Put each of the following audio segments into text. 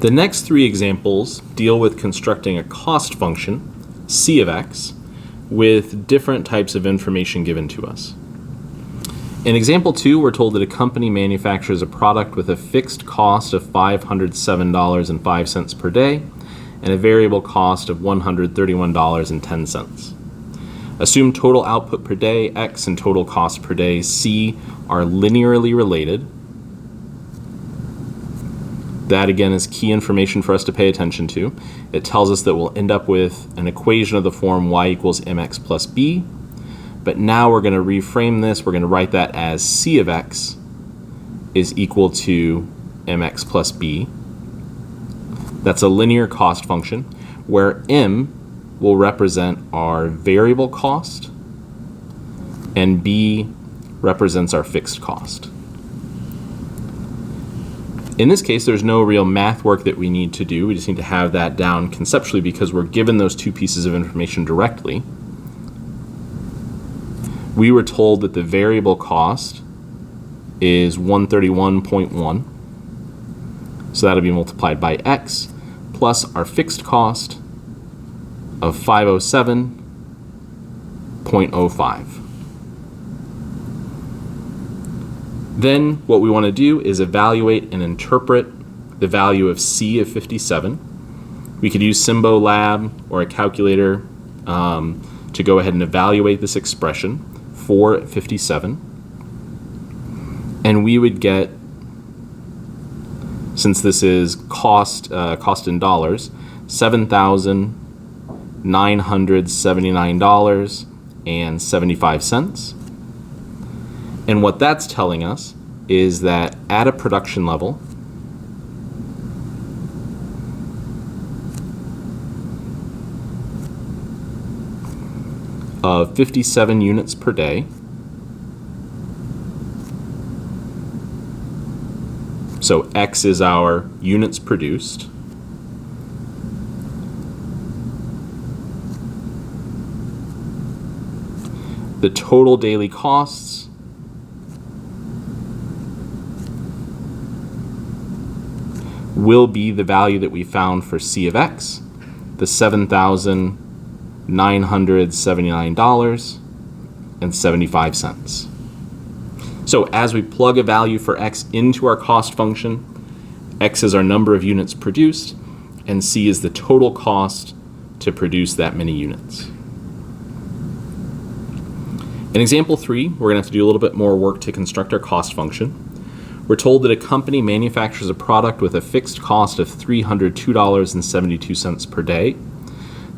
The next three examples deal with constructing a cost function, c of x, with different types of information given to us. In example 2, we're told that a company manufactures a product with a fixed cost of $507.05 per day and a variable cost of $131.10. Assume total output per day, x, and total cost per day, c, are linearly related. That, again, is key information for us to pay attention to. It tells us that we'll end up with an equation of the form y equals mx plus b. But now we're going to reframe this. We're going to write that as c of x is equal to mx plus b. That's a linear cost function where m will represent our variable cost and b represents our fixed cost. In this case, there's no real math work that we need to do. We just need to have that down conceptually because we're given those two pieces of information directly. We were told that the variable cost is 131.1. So that'll be multiplied by x plus our fixed cost of 507.05. Then what we want to do is evaluate and interpret the value of c of 57. We could use Symbolab or a calculator to go ahead and evaluate this expression for 57. And we would get, since this is cost in dollars, $7,979.75. And what that's telling us is that at a production level, of 57 units per day, so x is our units produced, the total daily costs will be the value that we found for c of x, the $7,979.75. So as we plug a value for x into our cost function, x is our number of units produced, and c is the total cost to produce that many units. In example 3, we're going to have to do a little bit more work to construct our cost function. We're told that a company manufactures a product with a fixed cost of $302.72 per day.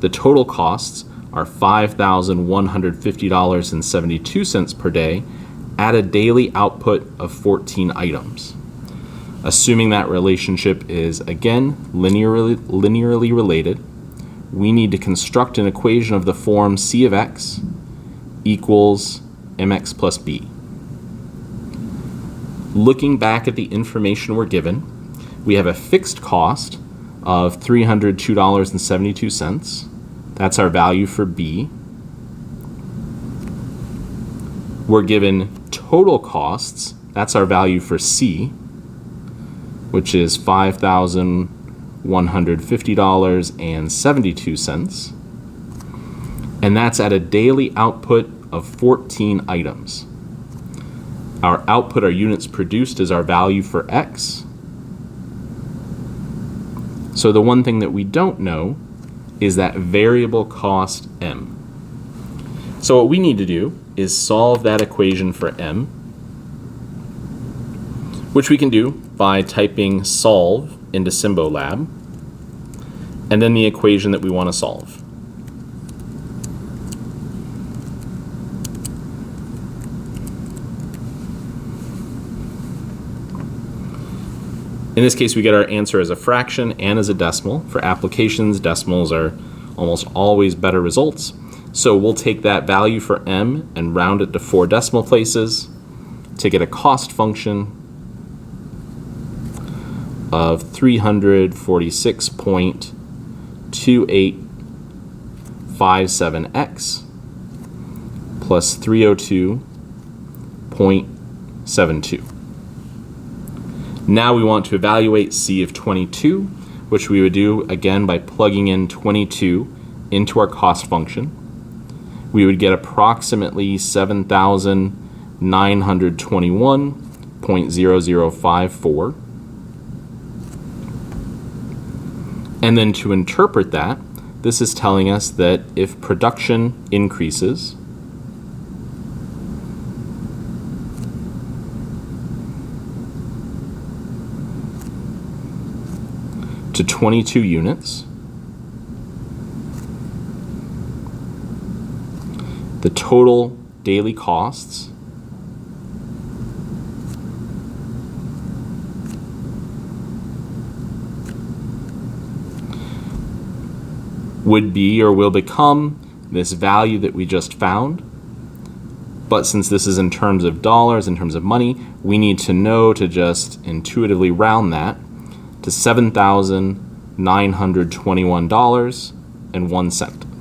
The total costs are $5,150.72 per day at a daily output of 14 items. Assuming that relationship is, again, linearly related, we need to construct an equation of the form c of x equals mx plus b. Looking back at the information we're given, we have a fixed cost of $302.72. That's our value for b. We're given total costs. That's our value for c, which is $5,150.72. And that's at a daily output of 14 items. Our output, our units produced, is our value for x. So the one thing that we don't know is that variable cost m. So what we need to do is solve that equation for m, which we can do by typing solve into Symbolab, and then the equation that we want to solve. In this case, we get our answer as a fraction and as a decimal. For applications, decimals are almost always better results. So we'll take that value for m and round it to 4 decimal places to get a cost function of 346.2857x plus 302.72. Now we want to evaluate c of 22. which we would do again by plugging in 22 into our cost function. We would get approximately 7,921.0054. And then to interpret that, this is telling us that if production increases to 22 units, the total daily costs would be or will become this value that we just found. But since this is in terms of dollars, in terms of money, we need to know to just intuitively round that to $7,921.01.